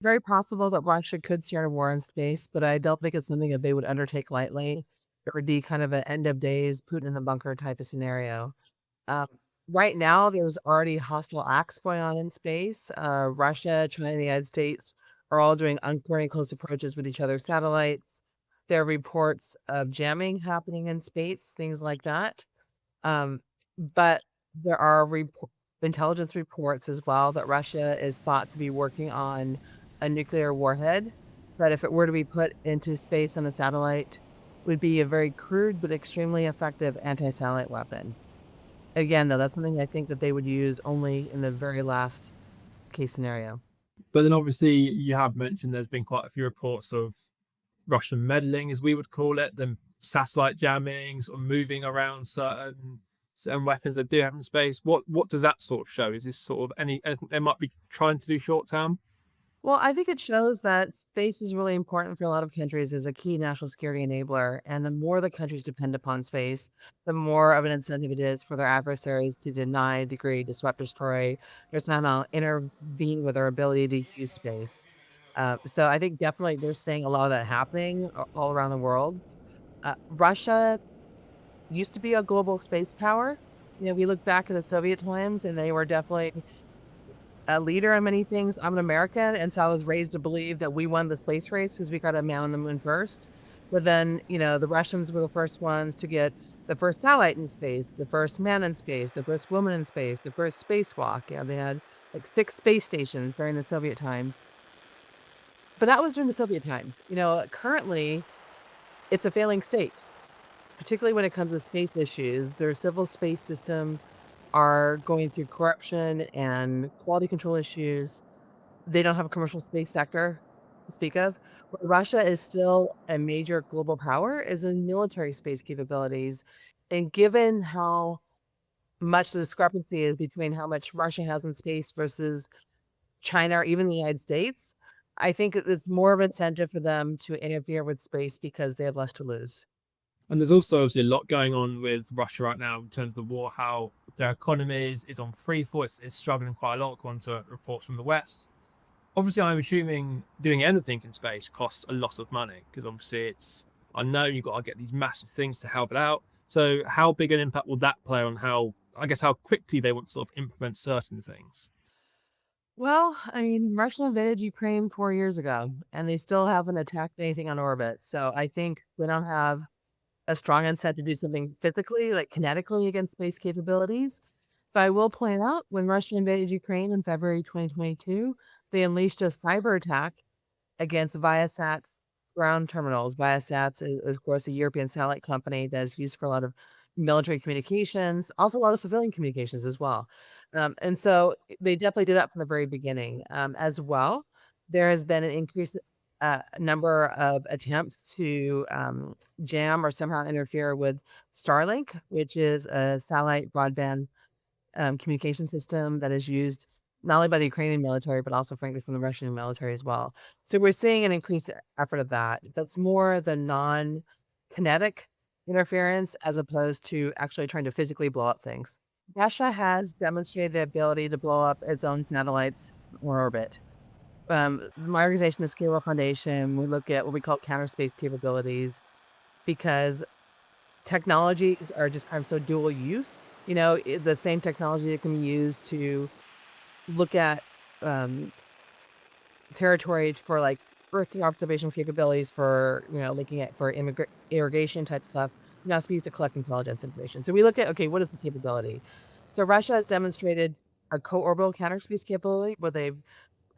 Very possible that Russia could start a war in space, but I don't think it's something that they would undertake lightly. It would be kind of an end of days, Putin in the bunker type of scenario. Um, right now, there's already hostile acts going on in space. Russia, China, and the United States are all doing very close approaches with each other's satellites. There are reports of jamming happening in space, things like that. But there are intelligence reports as well that Russia is thought to be working on a nuclear warhead. That if it were to be put into space on a satellite, would be a very crude but extremely effective anti-satellite weapon. Again, though, that's something I think that they would use only in the very last case scenario. But then obviously you have mentioned there's been quite a few reports of Russian meddling, as we would call it, them satellite jammings or moving around certain weapons that do have in space. What does that sort of show? Is this sort of anything they might be trying to do short term? Well, I think it shows that space is really important for a lot of countries as a key national security enabler. And the more the countries depend upon space, the more of an incentive it is for their adversaries to deny, degrade, disrupt, destroy, or somehow intervene with their ability to use space. So I think definitely they're seeing a lot of that happening all around the world. Russia used to be a global space power. We look back at the Soviet times and they were definitely a leader in many things. I'm an American, and so I was raised to believe that we won the space race because we got a man on the moon first. But then, the Russians were the first ones to get the first satellite in space, the first man in space, the first woman in space, the first spacewalk. They had like 6 space stations during the Soviet times. But that was during the Soviet times. Currently, it's a failing state, particularly when it comes to space issues. Their civil space systems are going through corruption and quality control issues. They don't have a commercial space sector to speak of. But Russia is still a major global power is in military space capabilities. And given how much the discrepancy is between how much Russia has in space versus China or even the United States, I think it's more of an incentive for them to interfere with space because they have less to lose. And there's also obviously a lot going on with Russia right now in terms of the war, how their economy is on free fall. It's struggling quite a lot, according to reports from the West. Obviously, I'm assuming doing anything in space costs a lot of money because obviously it's unknown. You've got to get these massive things to help it out. So, how big an impact will that play on how quickly they want to sort of implement certain things? Well, I mean, Russia invaded Ukraine 4 years ago, and they still haven't attacked anything on orbit. So I think we don't have a strong incentive to do something physically, like kinetically, against space capabilities. But I will point out when Russia invaded Ukraine in February 2022, they unleashed a cyber attack against Viasat's ground terminals. Viasat's is, of course, a European satellite company that is used for a lot of military communications, also a lot of civilian communications as well. And so they definitely did that from the very beginning. As well, there has been an increased number of attempts to jam or somehow interfere with Starlink, which is a satellite broadband communication system that is used not only by the Ukrainian military, but also, frankly, from the Russian military as well. So we're seeing an increased effort of that. That's more the non-kinetic interference as opposed to actually trying to physically blow up things. Russia has demonstrated the ability to blow up its own satellites in orbit. My organization, the Scale Foundation, we look at what we call counter space capabilities because technologies are just kind of so dual use. The same technology that can be used to look at um, territory for like Earth observation capabilities for looking at for irrigation type stuff. Now it's used to collect intelligence information. So we look at, okay, what is the capability? So Russia has demonstrated a co-orbital counter space capability where they've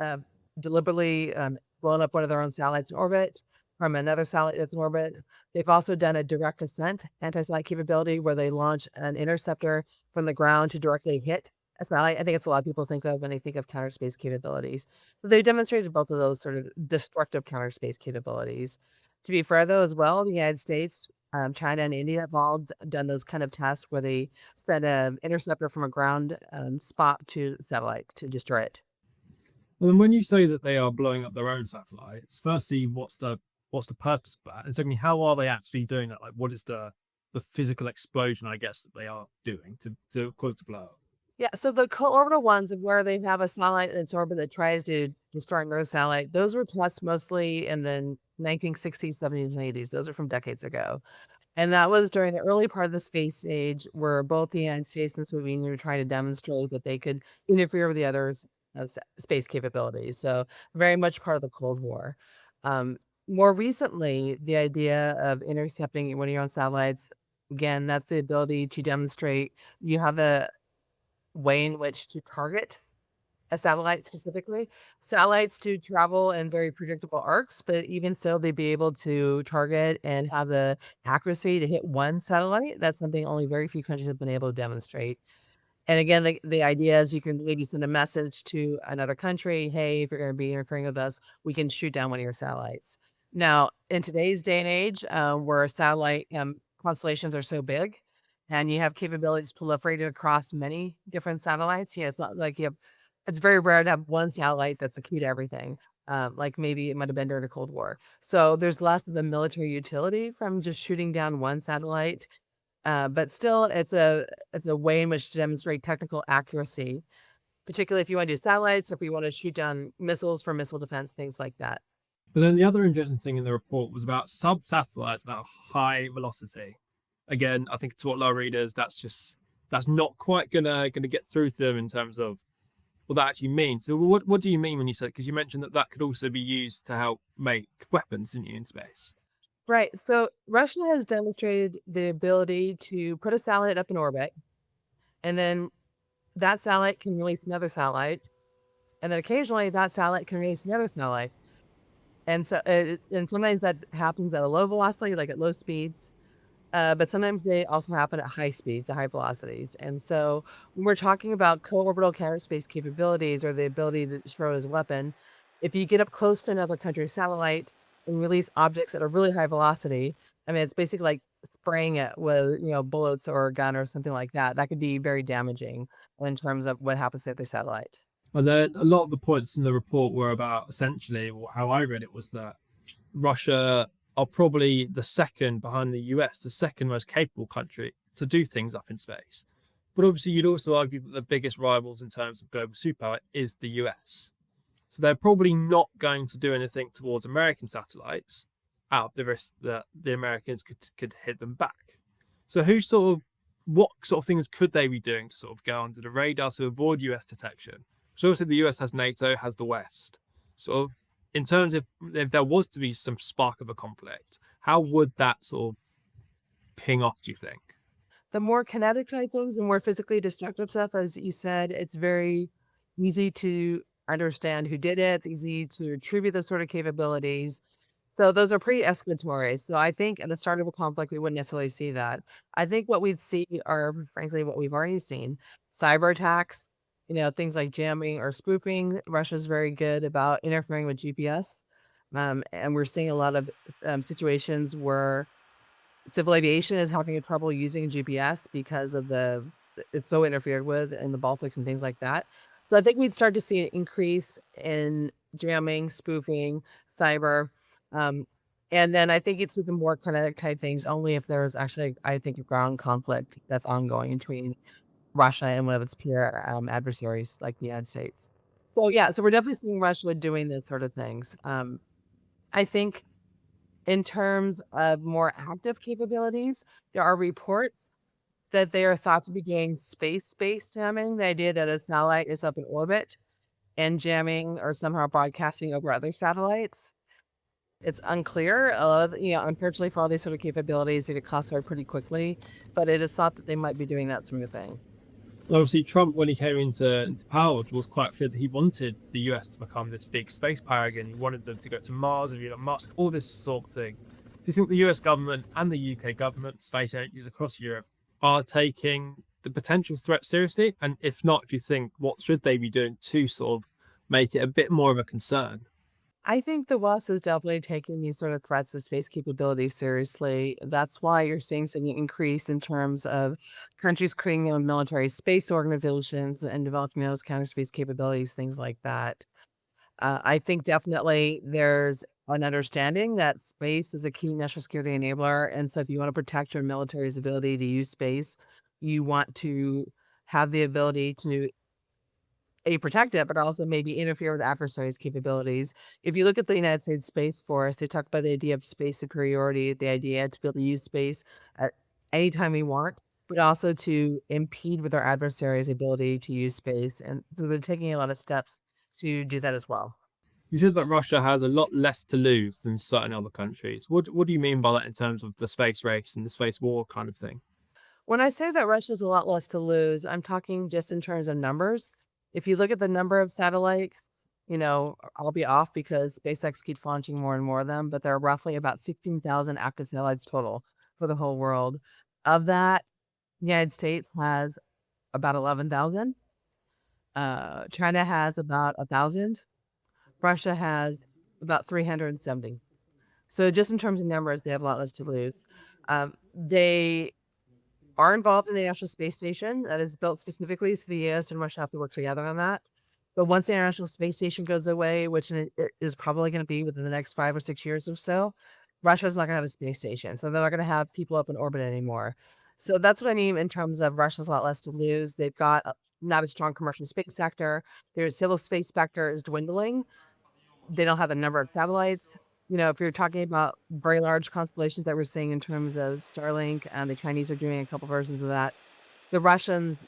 uh, deliberately blown up one of their own satellites in orbit from another satellite that's in orbit. They've also done a direct ascent anti-satellite capability where they launch an interceptor from the ground to directly hit a satellite. I think it's a lot of people think of when they think of counter space capabilities. So they demonstrated both of those sort of destructive counter space capabilities. To be fair, though, as well, the United States, China, and India have all done those kind of tests where they send an interceptor from a ground spot to satellite to destroy it. And when you say that they are blowing up their own satellites, firstly, what's the purpose of that? And secondly, how are they actually doing that? Like, what is the physical explosion, I guess, that they are doing to cause the blow up? Yeah, so the co-orbital ones of where they have a satellite in its orbit that tries to destroy another satellite, those were tests mostly in the 1960s, 70s, and 80s. Those are from decades ago. And that was during the early part of the space age where both the United States and Slovenia were trying to demonstrate that they could interfere with the other's space capabilities. So very much part of the Cold War. Um, More recently, the idea of intercepting one of your own satellites, again, that's the ability to demonstrate you have a way in which to target a satellite specifically. Satellites do travel in very predictable arcs, but even so, they'd be able to target and have the accuracy to hit one satellite. That's something only very few countries have been able to demonstrate. And again, the idea is you can maybe send a message to another country, hey, if you're going to be interfering with us, we can shoot down one of your satellites. Now, in today's day and age, where satellite constellations are so big and you have capabilities proliferated across many different satellites, yeah, it's not like you have, it's very rare to have one satellite that's the key to everything. Like maybe it might have been during the Cold War. So there's less of the military utility from just shooting down one satellite, but still, it's a way in which to demonstrate technical accuracy, particularly if you want to do satellites or if you want to shoot down missiles for missile defense, things like that. But then the other interesting thing in the report was about sub satellites at high velocity. Again, I think to what low readers, that's not quite gonna get through to them in terms of what that actually means. So what do you mean when you said, because you mentioned that that could also be used to help make weapons, didn't you, in space? Right. So Russia has demonstrated the ability to put a satellite up in orbit, and then that satellite can release another satellite, and then occasionally that satellite can release another satellite. And so, and sometimes that happens at a low velocity, like at low speeds. But sometimes they also happen at high speeds, at high velocities. And so when we're talking about co-orbital counter space capabilities or the ability to throw as a weapon, if you get up close to another country's satellite and release objects at a really high velocity, I mean, it's basically like spraying it with, bullets or a gun or something like that. That could be very damaging in terms of what happens to the satellite. And then a lot of the points in the report were about essentially, or how I read it, was that Russia are probably the second behind the US, the second most capable country to do things up in space. But obviously, you'd also argue that the biggest rivals in terms of global superpower is the US. So they're probably not going to do anything towards American satellites out of the risk that the Americans could hit them back. So what sort of things could they be doing to sort of go under the radar to avoid US detection? So obviously the US has NATO, has the West. Sort of in terms of if there was to be some spark of a conflict, how would that sort of ping off, do you think? The more kinetic type things, the more physically destructive stuff, as you said, it's very easy to understand who did it. It's easy to attribute those sort of capabilities. So those are pretty escalatory. So I think at the start of a conflict, we wouldn't necessarily see that. I think what we'd see are, frankly, what we've already seen: cyber attacks. Things like jamming or spoofing. Russia's very good about interfering with GPS, and we're seeing a lot of situations where civil aviation is having trouble using GPS because of it's so interfered with in the Baltics and things like that. So I think we'd start to see an increase in jamming, spoofing, cyber. Um, and then I think it's even more kinetic type things only if there's actually, I think, a ground conflict that's ongoing between Russia and one of its peer adversaries like the United States. So yeah, so we're definitely seeing Russia doing those sort of things. I think in terms of more active capabilities, there are reports that they are thought to be doing space-based jamming, the idea that a satellite is up in orbit and jamming or somehow broadcasting over other satellites. It's unclear. Unfortunately for all these sort of capabilities, they get classified pretty quickly, but it is thought that they might be doing that sort of thing. Obviously, Trump, when he came into power, was quite clear that he wanted the US to become this big space power again. He wanted them to go to Mars, and Elon Musk, all this sort of thing. Do you think the US government and the UK government, space agencies across Europe, are taking the potential threat seriously? And if not, do you think what should they be doing to sort of make it a bit more of a concern? I think the West is definitely taking these sort of threats of space capability seriously. That's why you're seeing such an increase in terms of countries creating their own military space organizations and developing those counter space capabilities, things like that. I think definitely there's an understanding that space is a key national security enabler. And so if you want to protect your military's ability to use space, you want to have the ability to protect it, but also maybe interfere with adversaries' capabilities. If you look at the United States Space Force, they talk about the idea of space superiority, the idea to be able to use space at any time we want, but also to impede with our adversaries' ability to use space. And so they're taking a lot of steps to do that as well. You said that Russia has a lot less to lose than certain other countries. What do you mean by that in terms of the space race and the space war kind of thing? When I say that Russia's a lot less to lose, I'm talking just in terms of numbers. If you look at the number of satellites, I'll be off because SpaceX keeps launching more and more of them, but there are roughly about 16,000 active satellites total for the whole world. Of that, the United States has about 11,000. China has about 1,000. Russia has about 370. So just in terms of numbers, they have a lot less to lose. They are involved in the International Space Station that is built specifically so the US and Russia have to work together on that. But once the International Space Station goes away, which it is probably going to be within the next 5 or 6 years or so, Russia's not going to have a space station. So they're not going to have people up in orbit anymore. So that's what I mean in terms of Russia's a lot less to lose. They've got not a strong commercial space sector. Their civil space sector is dwindling. They don't have the number of satellites. If you're talking about very large constellations that we're seeing in terms of Starlink, and the Chinese are doing a couple versions of that, the Russians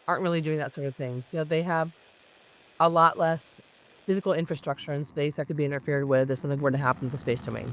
aren't really doing that sort of thing. So they have a lot less physical infrastructure in space that could be interfered with if something were to happen in the space domain.